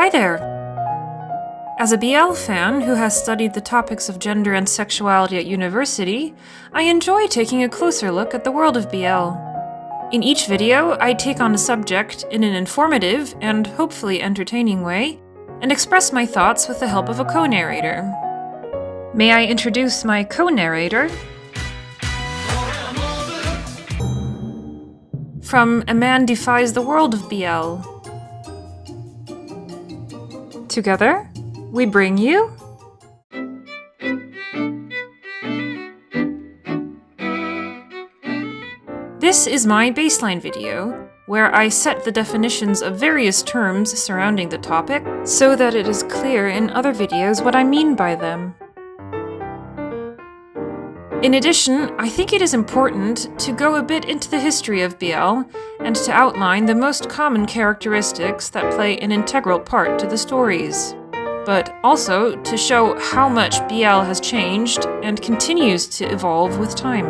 Hi there! As a BL fan who has studied the topics of gender and sexuality at university, I enjoy taking a closer look at the world of BL. In each video, I take on a subject in an informative and hopefully entertaining way, and express my thoughts with the help of a co-narrator. May I introduce my co-narrator? From A Man Defies the World of BL. Together, we bring you... This is my baseline video, where I set the definitions of various terms surrounding the topic, so that it is clear in other videos what I mean by them. In addition, I think it is important to go a bit into the history of BL, and to outline the most common characteristics that play an integral part to the stories. But also to show how much BL has changed and continues to evolve with time.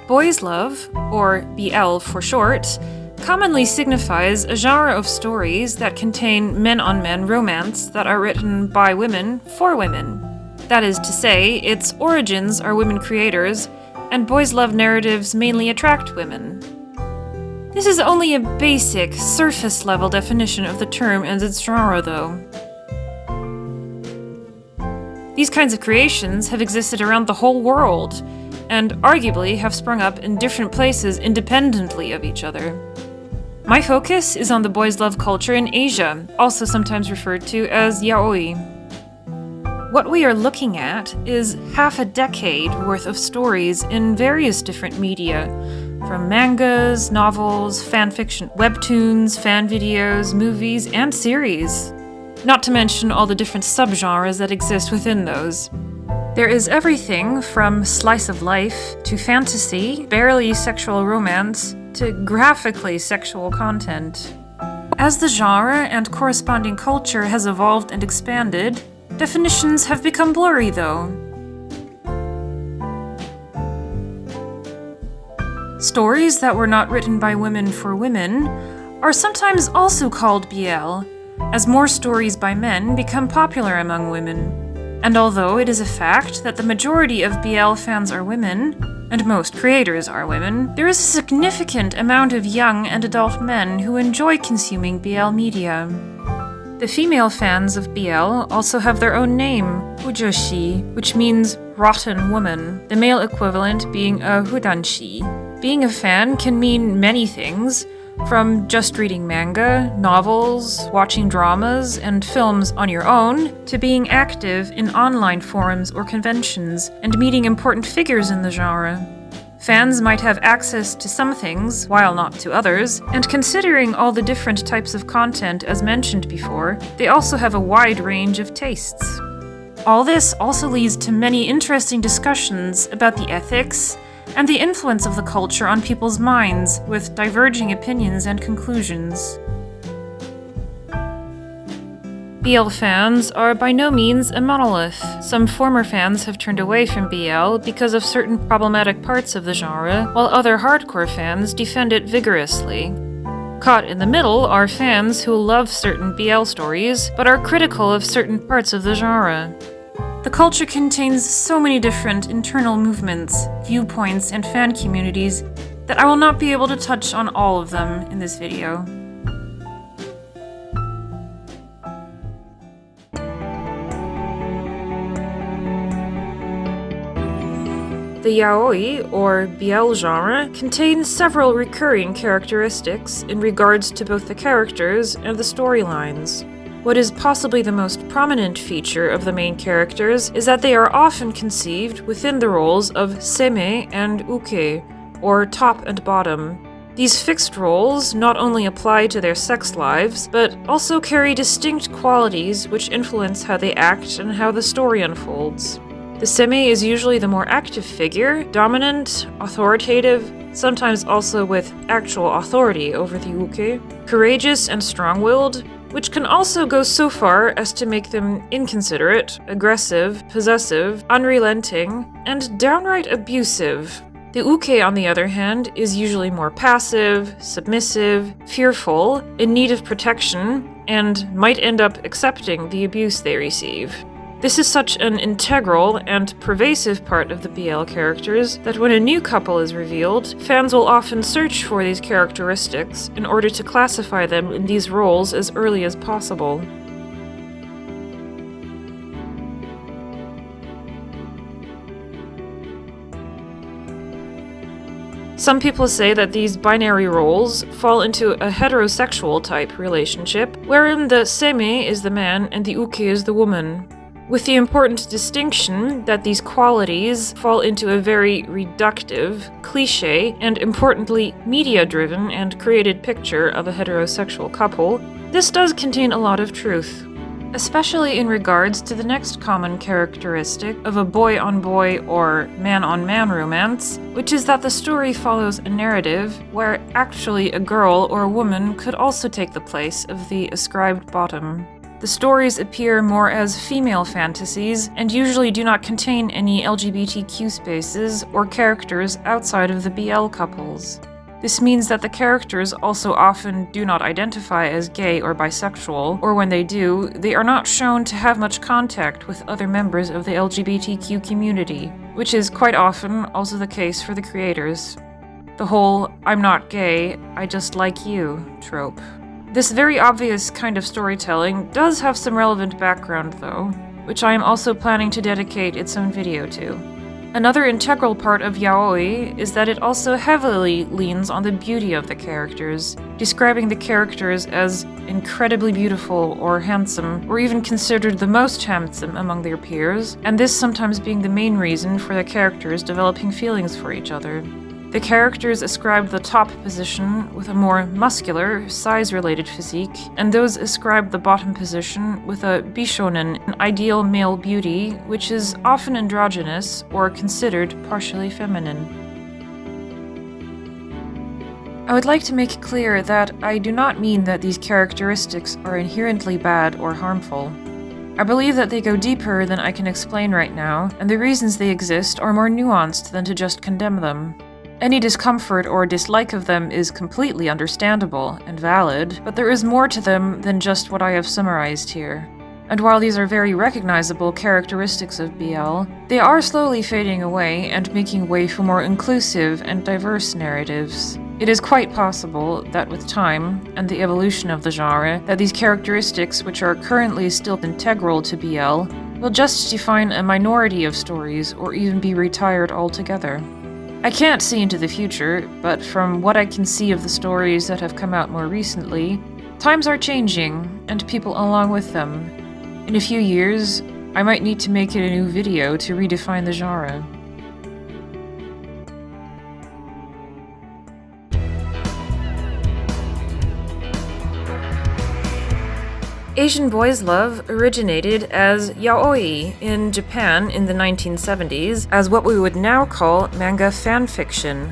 Boys' love, or BL for short, commonly signifies a genre of stories that contain men-on-men romance that are written by women for women. That is to say, its origins are women creators, and boys' love narratives mainly attract women. This is only a basic, surface-level definition of the term and its genre, though. These kinds of creations have existed around the whole world, and arguably have sprung up in different places independently of each other. My focus is on the boys' love culture in Asia, also sometimes referred to as Yaoi. What we are looking at is half a decade worth of stories in various different media, from mangas, novels, fanfiction, webtoons, fan videos, movies, and series. Not to mention all the different subgenres that exist within those. There is everything from slice of life to fantasy, barely sexual romance, to graphically sexual content. As the genre and corresponding culture has evolved and expanded, definitions have become blurry, though. Stories that were not written by women for women are sometimes also called BL, as more stories by men become popular among women. And although it is a fact that the majority of BL fans are women, and most creators are women, there is a significant amount of young and adult men who enjoy consuming BL media. The female fans of BL also have their own name, Ujoshi, which means rotten woman, the male equivalent being a hudanshi. Being a fan can mean many things, from just reading manga, novels, watching dramas, and films on your own, to being active in online forums or conventions, and meeting important figures in the genre. Fans might have access to some things, while not to others, and considering all the different types of content as mentioned before, they also have a wide range of tastes. All this also leads to many interesting discussions about the ethics, and the influence of the culture on people's minds, with diverging opinions and conclusions. BL fans are by no means a monolith. Some former fans have turned away from BL because of certain problematic parts of the genre, while other hardcore fans defend it vigorously. Caught in the middle are fans who love certain BL stories, but are critical of certain parts of the genre. The culture contains so many different internal movements, viewpoints, and fan communities that I will not be able to touch on all of them in this video. The yaoi, or BL genre, contains several recurring characteristics in regards to both the characters and the storylines. What is possibly the most prominent feature of the main characters is that they are often conceived within the roles of seme and uke, or top and bottom. These fixed roles not only apply to their sex lives, but also carry distinct qualities which influence how they act and how the story unfolds. The seme is usually the more active figure, dominant, authoritative, sometimes also with actual authority over the uke, courageous and strong-willed, which can also go so far as to make them inconsiderate, aggressive, possessive, unrelenting, and downright abusive. The uke, on the other hand, is usually more passive, submissive, fearful, in need of protection, and might end up accepting the abuse they receive. This is such an integral and pervasive part of the BL characters that when a new couple is revealed, fans will often search for these characteristics in order to classify them in these roles as early as possible. Some people say that these binary roles fall into a heterosexual type relationship, wherein the seme is the man and the uke is the woman, with the important distinction that these qualities fall into a very reductive, cliché, and importantly media-driven and created picture of a heterosexual couple. This does contain a lot of truth, especially in regards to the next common characteristic of a boy-on-boy or man-on-man romance, which is that the story follows a narrative where actually a girl or a woman could also take the place of the ascribed bottom. The stories appear more as female fantasies and usually do not contain any LGBTQ spaces or characters outside of the BL couples. This means that the characters also often do not identify as gay or bisexual, or when they do, they are not shown to have much contact with other members of the LGBTQ community, which is quite often also the case for the creators. The whole "I'm not gay, I just like you" trope. This very obvious kind of storytelling does have some relevant background though, which I am also planning to dedicate its own video to. Another integral part of yaoi is that it also heavily leans on the beauty of the characters, describing the characters as incredibly beautiful or handsome, or even considered the most handsome among their peers, and this sometimes being the main reason for the characters developing feelings for each other. The characters ascribed the top position with a more muscular, size-related physique, and those ascribed the bottom position with a bishonen, an ideal male beauty, which is often androgynous or considered partially feminine. I would like to make clear that I do not mean that these characteristics are inherently bad or harmful. I believe that they go deeper than I can explain right now, and the reasons they exist are more nuanced than to just condemn them. Any discomfort or dislike of them is completely understandable and valid, but there is more to them than just what I have summarized here. And while these are very recognizable characteristics of BL, they are slowly fading away and making way for more inclusive and diverse narratives. It is quite possible that with time, and the evolution of the genre, that these characteristics, which are currently still integral to BL, will just define a minority of stories or even be retired altogether. I can't see into the future, but from what I can see of the stories that have come out more recently, times are changing, and people along with them. In a few years, I might need to make it a new video to redefine the genre. Asian boys' love originated as yaoi in Japan in the 1970s as what we would now call manga fanfiction.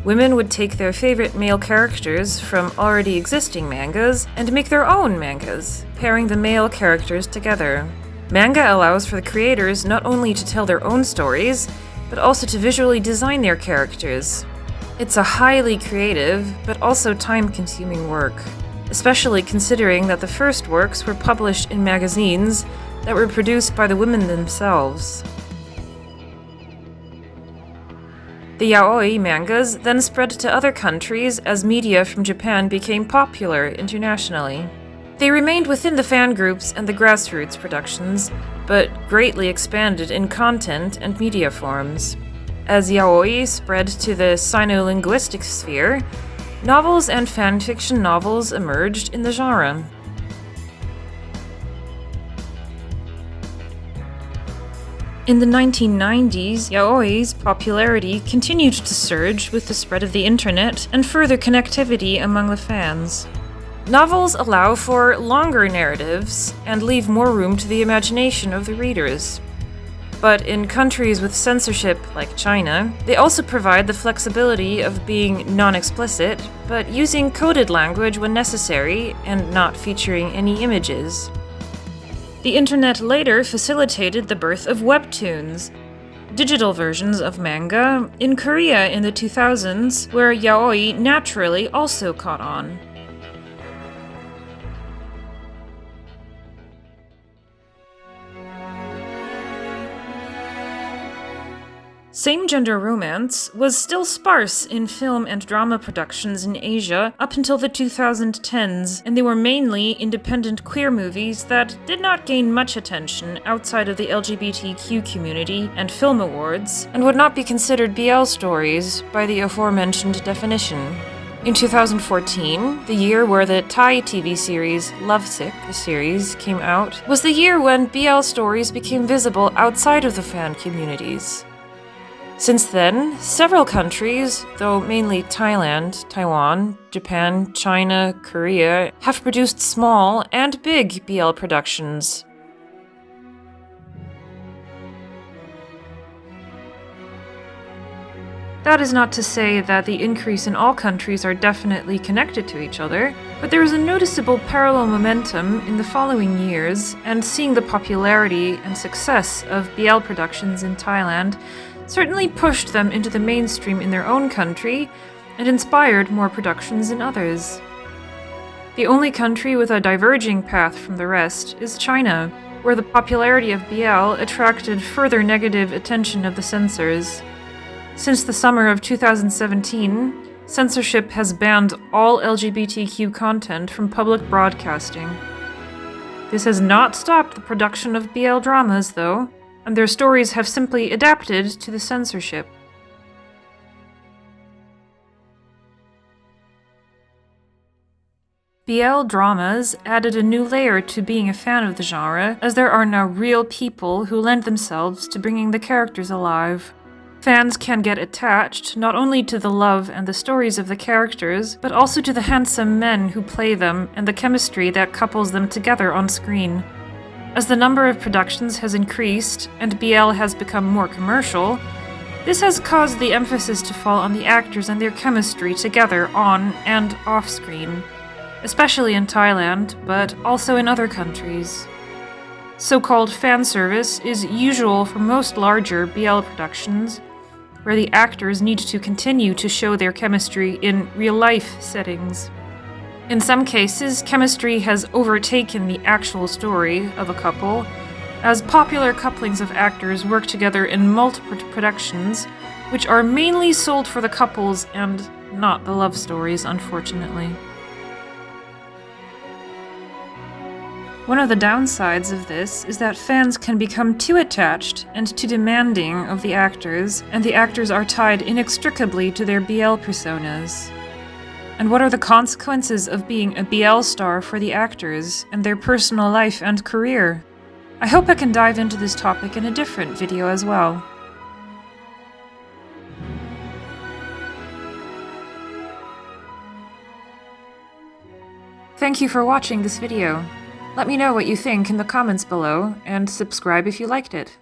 Women would take their favorite male characters from already existing mangas and make their own mangas, pairing the male characters together. Manga allows for the creators not only to tell their own stories, but also to visually design their characters. It's a highly creative, but also time-consuming work, especially considering that the first works were published in magazines that were produced by the women themselves. The yaoi mangas then spread to other countries as media from Japan became popular internationally. They remained within the fan groups and the grassroots productions, but greatly expanded in content and media forms. As yaoi spread to the sino-linguistic sphere, novels and fanfiction novels emerged in the genre. In the 1990s, yaoi's popularity continued to surge with the spread of the internet and further connectivity among the fans. Novels allow for longer narratives and leave more room to the imagination of the readers. But in countries with censorship like China, they also provide the flexibility of being non-explicit, but using coded language when necessary and not featuring any images. The internet later facilitated the birth of webtoons, digital versions of manga, in Korea in the 2000s, where yaoi naturally also caught on. Same-gender romance was still sparse in film and drama productions in Asia up until the 2010s, and they were mainly independent queer movies that did not gain much attention outside of the LGBTQ community and film awards, and would not be considered BL stories by the aforementioned definition. In 2014, the year where the Thai TV series Lovesick, the series, came out, was the year when BL stories became visible outside of the fan communities. Since then, several countries, though mainly Thailand, Taiwan, Japan, China, Korea, have produced small and big BL productions. That is not to say that the increase in all countries are definitely connected to each other, but there is a noticeable parallel momentum in the following years, and seeing the popularity and success of BL productions in Thailand certainly pushed them into the mainstream in their own country and inspired more productions in others. The only country with a diverging path from the rest is China, where the popularity of BL attracted further negative attention of the censors. Since the summer of 2017, censorship has banned all LGBTQ content from public broadcasting. This has not stopped the production of BL dramas, though, and their stories have simply adapted to the censorship. BL dramas added a new layer to being a fan of the genre, as there are now real people who lend themselves to bringing the characters alive. Fans can get attached not only to the love and the stories of the characters, but also to the handsome men who play them and the chemistry that couples them together on screen. As the number of productions has increased and BL has become more commercial, this has caused the emphasis to fall on the actors and their chemistry together on and off screen, especially in Thailand, but also in other countries. So-called fan service is usual for most larger BL productions, where the actors need to continue to show their chemistry in real-life settings. In some cases, chemistry has overtaken the actual story of a couple, as popular couplings of actors work together in multiple productions, which are mainly sold for the couples and not the love stories, unfortunately. One of the downsides of this is that fans can become too attached and too demanding of the actors, and the actors are tied inextricably to their BL personas. And what are the consequences of being a BL star for the actors and their personal life and career? I hope I can dive into this topic in a different video as well. Thank you for watching this video. Let me know what you think in the comments below, and subscribe if you liked it.